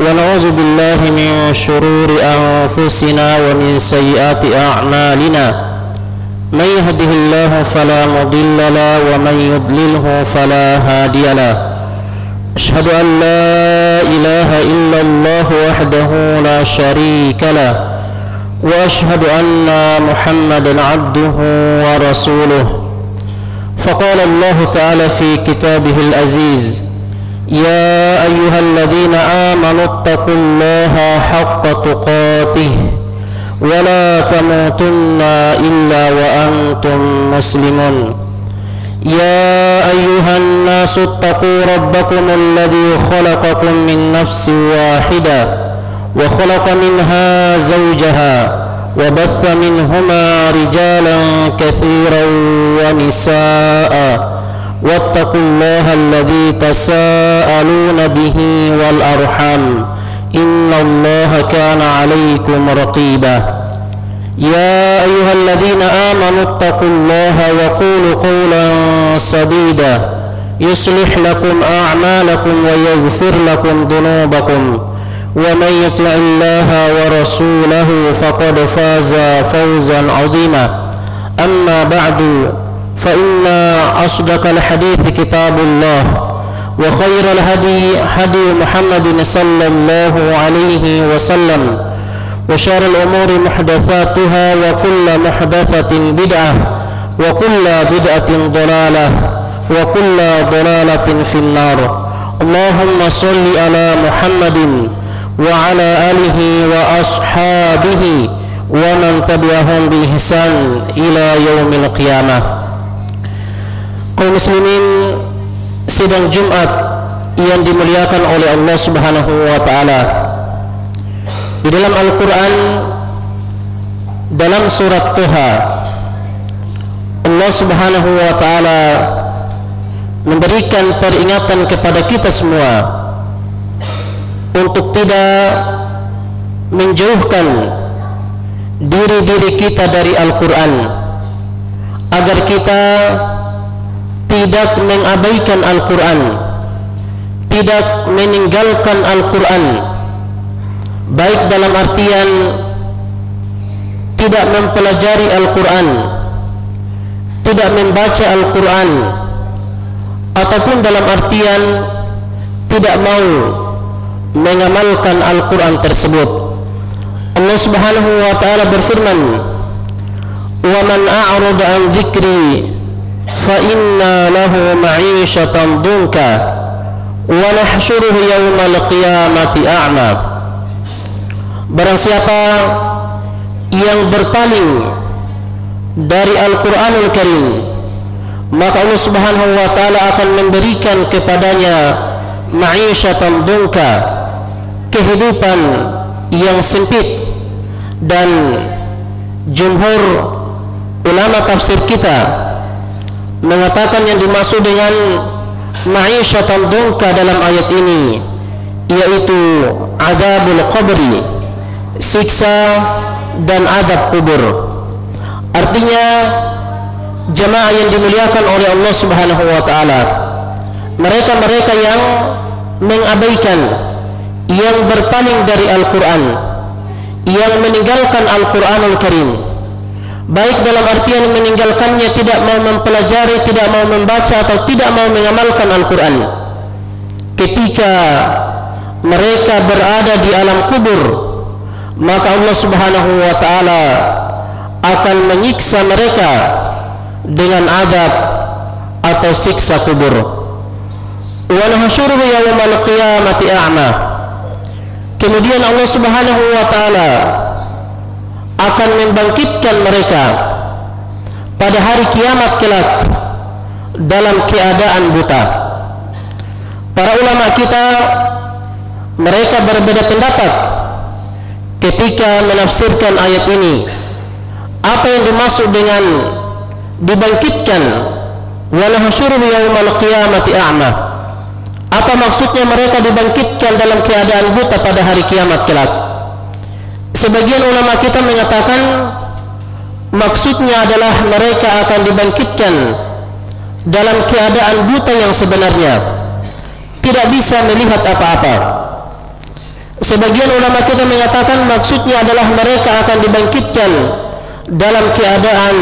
ونعوذ بالله من شرور أنفسنا ومن سيئات أعمالنا من يهده الله فلا مضل له ومن يضلله فلا هادي له أشهد أن لا إله إلا الله وحده لا شريك له وأشهد أن محمدا عبده ورسوله فقال الله تعالى في كتابه العزيز يا أيها الذين آمنوا اتقوا الله حق تقاته ولا تموتن إلا وأنتم مسلمون يا أيها الناس اتقوا ربكم الذي خلقكم من نفس واحدة وخلق منها زوجها وبث منهما رجالا كثيرا ونساء واتقوا الله الذي تساءلون به والأرحام إن الله كان عليكم رقيبا يا أيها الذين آمنوا اتقوا الله وقولوا قولا سديدا يصلح لكم أعمالكم ويغفر لكم ذنوبكم ومن يطع الله ورسوله فقد فاز فوزا عظيما أما بعد فإن أصدق الحديث كتاب الله وخير الهدي هدي محمد صلى الله عليه وسلم وشر الأمور محدثاتها وكل محدثة بدعة وكل بدعة ضلالة وكل ضلالة في النار اللهم صل على محمد وعلى آله وأصحابه ومن تبعهم بإحسان إلى يوم القيامة. Kaum muslimin, sidang Jumat yang dimuliakan oleh Allah Subhanahu wa taala. Di dalam Al-Qur'an dalam surat Thaha Allah Subhanahu wa taala memberikan peringatan kepada kita semua untuk tidak menjauhkan diri-diri kita dari Al-Qur'an, agar kita tidak mengabaikan Al-Quran, tidak meninggalkan Al-Quran, baik dalam artian tidak mempelajari Al-Quran, tidak membaca Al-Quran, ataupun dalam artian tidak mau mengamalkan Al-Quran tersebut. Allah Subhanahu wa ta'ala berfirman, "Wa man a'rada an dzikri fa inna lahu ma'isyatan dunka wa nahsyuruhu yaumal qiyamati a'ma." Barang siapa yang berpaling dari Al-Qur'anul Karim, maka Allah Subhanahu wa taala akan memberikan kepadanya ma'isyatan dunka, kehidupan yang sempit. Dan jumhur ulama tafsir kita mengatakan yang dimaksud dengan ma'isyatan dunka dalam ayat ini yaitu adabul qabri, siksa dan adab kubur. Artinya, jemaah yang dimuliakan oleh Allah Subhanahu wa taala, mereka-mereka yang mengabaikan, yang berpaling dari Al-Qur'an, yang meninggalkan Al-Qur'anul Karim, baik dalam artian meninggalkannya, tidak mau mempelajari, tidak mau membaca, atau tidak mau mengamalkan Al-Quran. Ketika mereka berada di alam kubur, maka Allah Subhanahu wa ta'ala akan menyiksa mereka dengan adab atau siksa kubur. Wa nahsyuruhu yaumal qiyamati a'ma. Kemudian Allah Subhanahu wa ta'ala akan membangkitkan mereka pada hari kiamat kelak dalam keadaan buta. Para ulama kita, mereka berbeda pendapat ketika menafsirkan ayat ini. Apa yang dimaksud dengan dibangkitkan wa nahsyuruhu yaumal qiyamati a'ma? Apa maksudnya mereka dibangkitkan dalam keadaan buta pada hari kiamat kelak? Sebagian ulama kita mengatakan maksudnya adalah mereka akan dibangkitkan dalam keadaan buta yang sebenarnya, tidak bisa melihat apa-apa. Sebagian ulama kita mengatakan maksudnya adalah mereka akan dibangkitkan dalam keadaan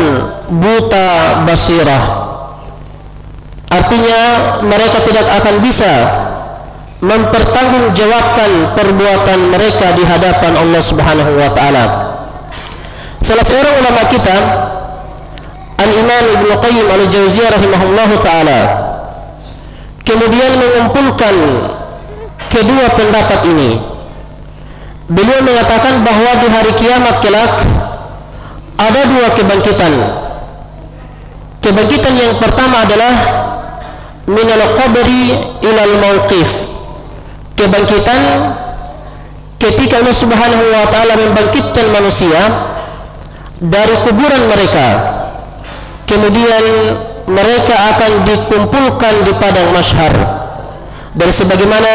buta basirah. Artinya mereka tidak akan bisa mempertanggungjawabkan perbuatan mereka di hadapan Allah Subhanahu wa taala. Salah seorang ulama kita, Al-Imam Ibnu Qayyim Al-Jauziyah rahimahullahu taala, kemudian mengumpulkan kedua pendapat ini. Beliau mengatakan bahwa di hari kiamat kelak ada dua kebangkitan. Kebangkitan yang pertama adalah minal qabri ilal mauqif. Kebangkitan ketika Allah Subhanahu wa taala membangkitkan manusia dari kuburan mereka. Kemudian mereka akan dikumpulkan di padang mahsyar. Dan sebagaimana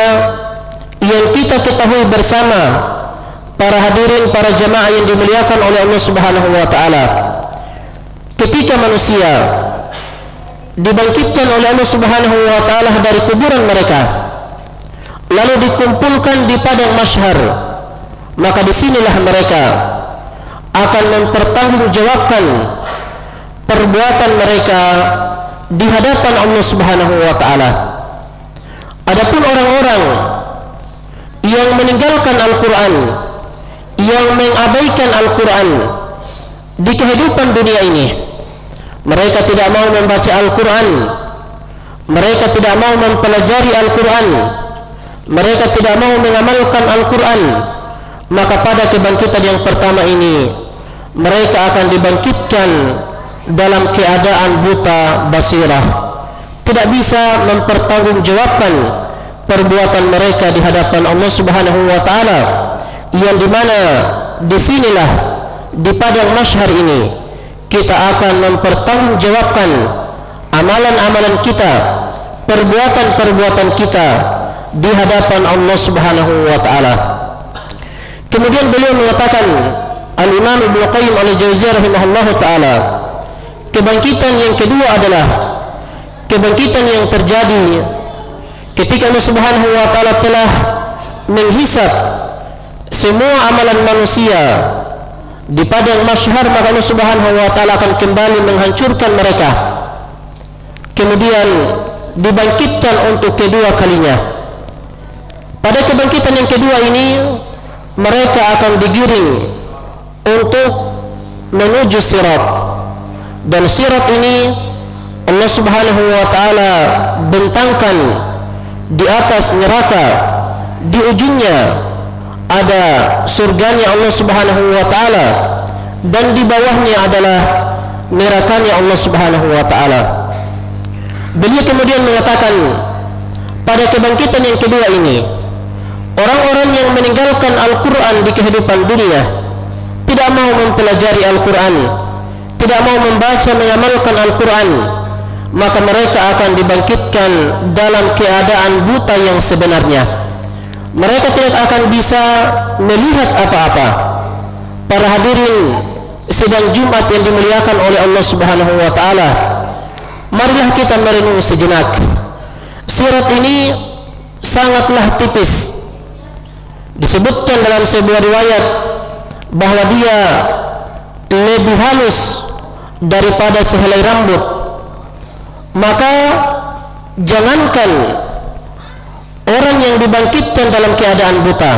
yang kita ketahui bersama para hadirin, para jamaah yang dimuliakan oleh Allah Subhanahu wa taala, ketika manusia dibangkitkan oleh Allah Subhanahu wa taala dari kuburan mereka lalu dikumpulkan di padang mahsyar, maka disinilah mereka akan mempertanggungjawabkan perbuatan mereka di hadapan Allah Subhanahu wa taala. Adapun orang-orang yang meninggalkan Al-Quran, yang mengabaikan Al-Quran di kehidupan dunia ini, mereka tidak mau membaca Al-Quran, mereka tidak mau mempelajari Al-Quran, mereka tidak mau mengamalkan Al-Quran, maka pada kebangkitan yang pertama ini mereka akan dibangkitkan dalam keadaan buta basirah, tidak bisa mempertanggungjawabkan perbuatan mereka di hadapan Allah Subhanahu wa taala, yang dimana disinilah di padang mahsyar ini kita akan mempertanggungjawabkan amalan-amalan kita, perbuatan-perbuatan kita di hadapan Allah Subhanahu wa taala. Kemudian beliau mengatakan, Al-Imam Ibnu Qayyim Al-Jauziyah rahimahullahu taala, kebangkitan yang kedua adalah kebangkitan yang terjadi ketika Allah Subhanahu wa taala telah menghisab semua amalan manusia di padang mahsyar, maka Allah Subhanahu wa taala akan kembali menghancurkan mereka, kemudian dibangkitkan untuk kedua kalinya. Pada kebangkitan yang kedua ini mereka akan digiring untuk menuju sirat, dan sirat ini Allah Subhanahu wa taala bentangkan di atas neraka. Di ujungnya ada surganya Allah Subhanahu wa taala, dan di bawahnya adalah nerakanya Allah Subhanahu wa taala. Beliau kemudian mengatakan, pada kebangkitan yang kedua ini orang-orang yang meninggalkan Al-Quran di kehidupan dunia, tidak mau mempelajari Al-Quran, tidak mau membaca mengamalkan Al-Quran, maka mereka akan dibangkitkan dalam keadaan buta yang sebenarnya. Mereka tidak akan bisa melihat apa-apa. Para hadirin sidang Jumat yang dimuliakan oleh Allah Subhanahu wa taala, marilah kita merenung sejenak. Sirat ini sangatlah tipis. Disebutkan dalam sebuah riwayat bahwa dia lebih halus daripada sehelai rambut. Maka jangankan orang yang dibangkitkan dalam keadaan buta,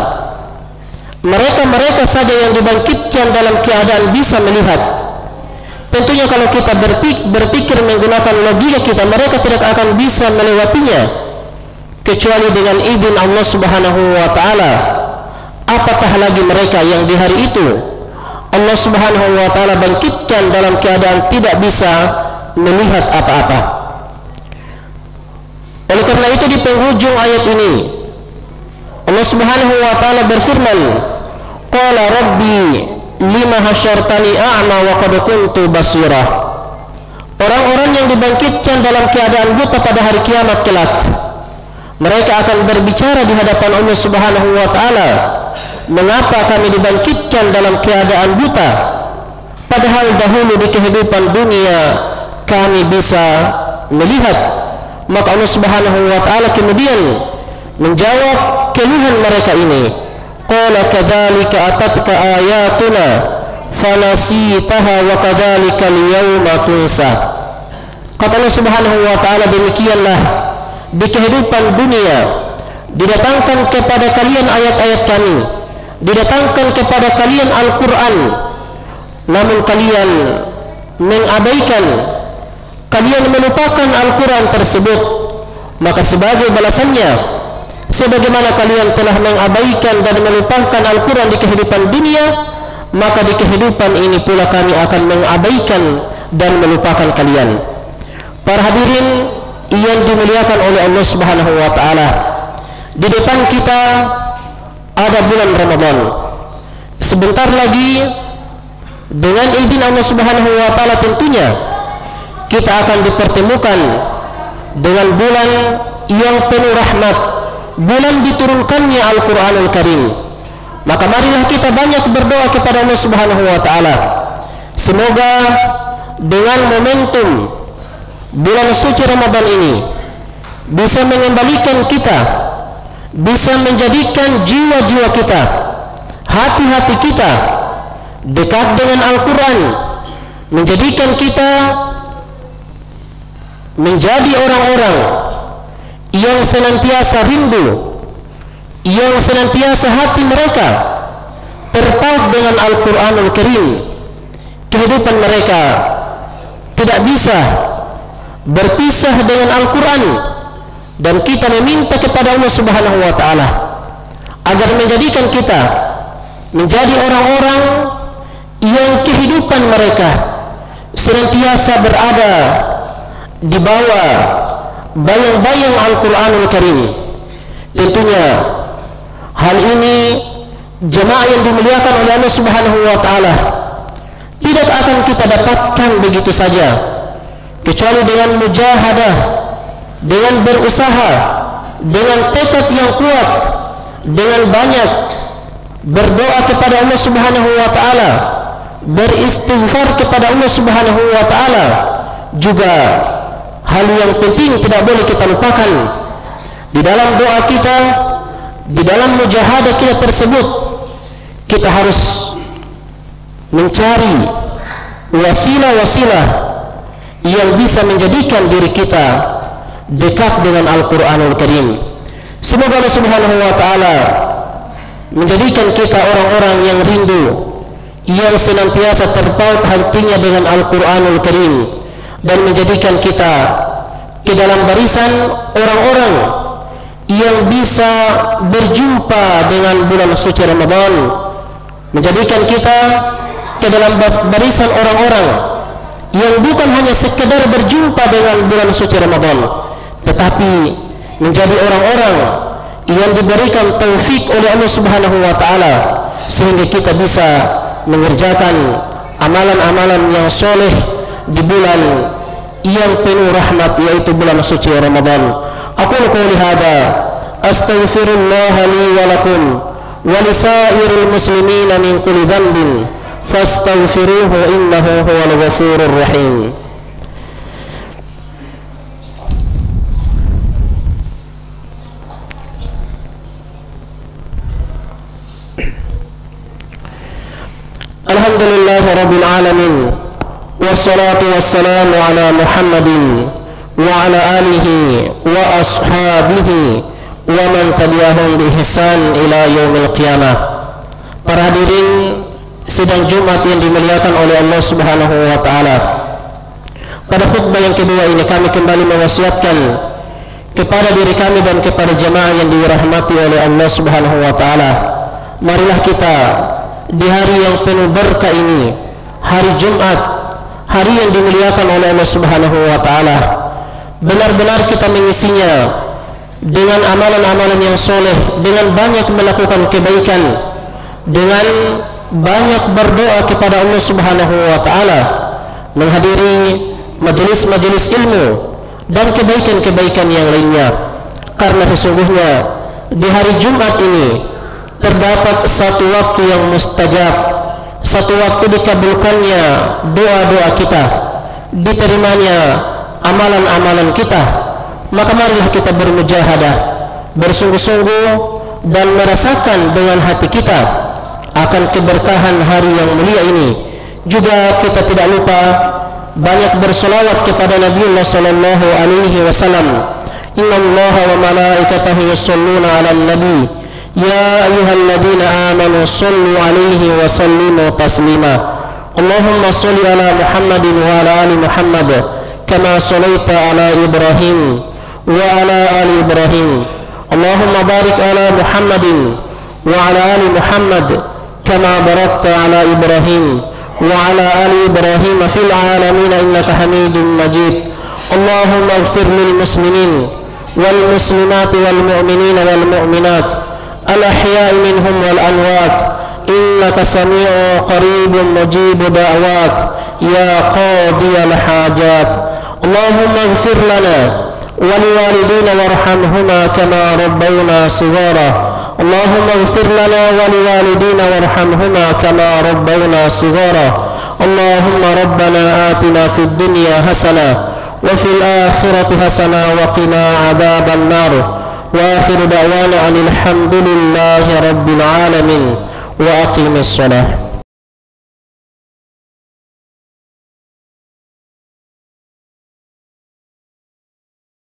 mereka saja yang dibangkitkan dalam keadaan bisa melihat. Tentunya kalau kita berpikir menggunakan logika kita, mereka tidak akan bisa melewatinya kecuali dengan izin Allah Subhanahu wa taala. Apatah lagi mereka yang di hari itu Allah Subhanahu wa taala bangkitkan dalam keadaan tidak bisa melihat apa-apa. Oleh karena itu di penghujung ayat ini Allah Subhanahu wa taala berfirman, qala rabbi lima hasyartani a'ma wa qad kuntu basira. Orang-orang yang dibangkitkan dalam keadaan buta pada hari kiamat kelak, mereka akan berbicara di hadapan Allah Subhanahu wa taala, mengapa kami dibangkitkan dalam keadaan buta, padahal dahulu di kehidupan dunia kami bisa melihat. Maka Allah Subhanahu wa taala kemudian menjawab keluhan mereka ini, qala kadzalika atatka ayatuna fanasitaha wa kadzalika al-yawma tunsa. Kata Allah Subhanahu wa taala, demikianlah di kehidupan dunia didatangkan kepada kalian ayat-ayat kami, didatangkan kepada kalian Al-Quran, namun kalian mengabaikan, kalian melupakan Al-Quran tersebut. Maka sebagai balasannya, sebagaimana kalian telah mengabaikan dan melupakan Al-Quran di kehidupan dunia, maka di kehidupan ini pula kami akan mengabaikan dan melupakan kalian. Para hadirin yang dimuliakan oleh Allah Subhanahu wa taala, di depan kita ada bulan Ramadan. Sebentar lagi dengan izin Allah Subhanahu wa taala tentunya kita akan dipertemukan dengan bulan yang penuh rahmat, bulan diturunkannya Al-Qur'anul Karim. Maka marilah kita banyak berdoa kepada Allah Subhanahu wa taala, semoga dengan momentum bulan suci Ramadan ini bisa mengembalikan kita, bisa menjadikan jiwa-jiwa kita, hati-hati kita dekat dengan Al-Quran, menjadikan kita menjadi orang-orang yang senantiasa rindu, yang senantiasa hati mereka terpaut dengan Al-Quranul Karim. Kehidupan mereka tidak bisa berpisah dengan Al-Quran, dan kita meminta kepada Allah Subhanahu wa taala agar menjadikan kita menjadi orang-orang yang kehidupan mereka senantiasa berada di bawah bayang-bayang Al-Quranul Karim. Tentunya hal ini jemaah yang dimuliakan oleh Allah Subhanahu wa taala tidak akan kita dapatkan begitu saja, kecuali dengan mujahadah, dengan berusaha, dengan tekad yang kuat, dengan banyak berdoa kepada Allah Subhanahu wa taala, beristighfar kepada Allah Subhanahu wa taala. Juga hal yang penting tidak boleh kita lupakan di dalam doa kita, di dalam mujahadah kita tersebut, kita harus mencari wasilah-wasilah yang bisa menjadikan diri kita dekat dengan Al-Quranul Karim. Semoga Allah Subhanahu wa taala menjadikan kita orang-orang yang rindu, yang senantiasa terpaut hatinya dengan Al-Quranul Karim, dan menjadikan kita ke dalam barisan orang-orang yang bisa berjumpa dengan bulan suci Ramadan, menjadikan kita ke dalam barisan orang-orang yang bukan hanya sekedar berjumpa dengan bulan suci Ramadan, tetapi menjadi orang-orang yang diberikan taufik oleh Allah Subhanahu wa taala sehingga kita bisa mengerjakan amalan-amalan yang soleh di bulan yang penuh rahmat, yaitu bulan suci Ramadan. Aqulu qouli hadza astaghfirullah li wa lakum wa lisairil muslimina min kulli dhanbin fastaghfiruhu innahu huwal ghafurur rahim. Alhamdulillahi rabbil alamin, wassalatu wassalamu ala Muhammadin wa ala alihi wa ashabihi wa man tabi'ahum bi ihsan ila yaumil qiyamah. Para hadirin sidang Jumat yang dimuliakan oleh Allah Subhanahu wa taala, pada khutbah yang kedua ini kami kembali mewasiatkan kepada diri kami dan kepada jemaah yang dirahmati oleh Allah Subhanahu wa taala, marilah kita di hari yang penuh berkah ini, hari Jumat, hari yang dimuliakan oleh Allah Subhanahu wa taala, benar-benar kita mengisinya dengan amalan-amalan yang soleh, dengan banyak melakukan kebaikan, dengan banyak berdoa kepada Allah Subhanahu wa taala, menghadiri majelis-majelis ilmu dan kebaikan-kebaikan yang lainnya. Karena sesungguhnya di hari Jumat ini terdapat satu waktu yang mustajab, satu waktu dikabulkannya doa-doa kita, diterimanya amalan-amalan kita. Maka marilah kita bermujahadah, bersungguh-sungguh dan merasakan dengan hati kita akan keberkahan hari yang mulia ini. Juga kita tidak lupa banyak bersolawat kepada Nabiullah sallallahu alaihi wasallam. Innallaha wa malaikatahu yusholluna 'alan nabi ya ayyuhalladzina amanu shollu 'alaihi wa sallimu taslima. Allahumma sholli ala Muhammadin wa ala ali Muhammad kama shallaita ala Ibrahim wa ala ali Ibrahim. Allahumma barik ala Muhammadin wa ala ali Muhammad kama barakta ala Ibrahim wa ala ali Ibrahim fil alamin innaka Hamidum Majid. Allahumma ighfir lil muslimin wal muslimat wal mu'minin wal mu'minat al ahya'i minhum wal amwat innaka sami'un qaribun mujibud da'wat ya qadiyal hajat. Allahumma ighfir lana wa liwalidina warhamhuma kama rabbayna shighara. Allahumma ighfir lana wa liwalidina warhamhuma kama rabbayna shighara. Allahumma rabbana atina fid dunya hasanah wa fil akhirati hasanah wa qina adzaban nar. Wa akhiru da'wana alhamdulillahi rabbil alamin. Wa aqimis shalah.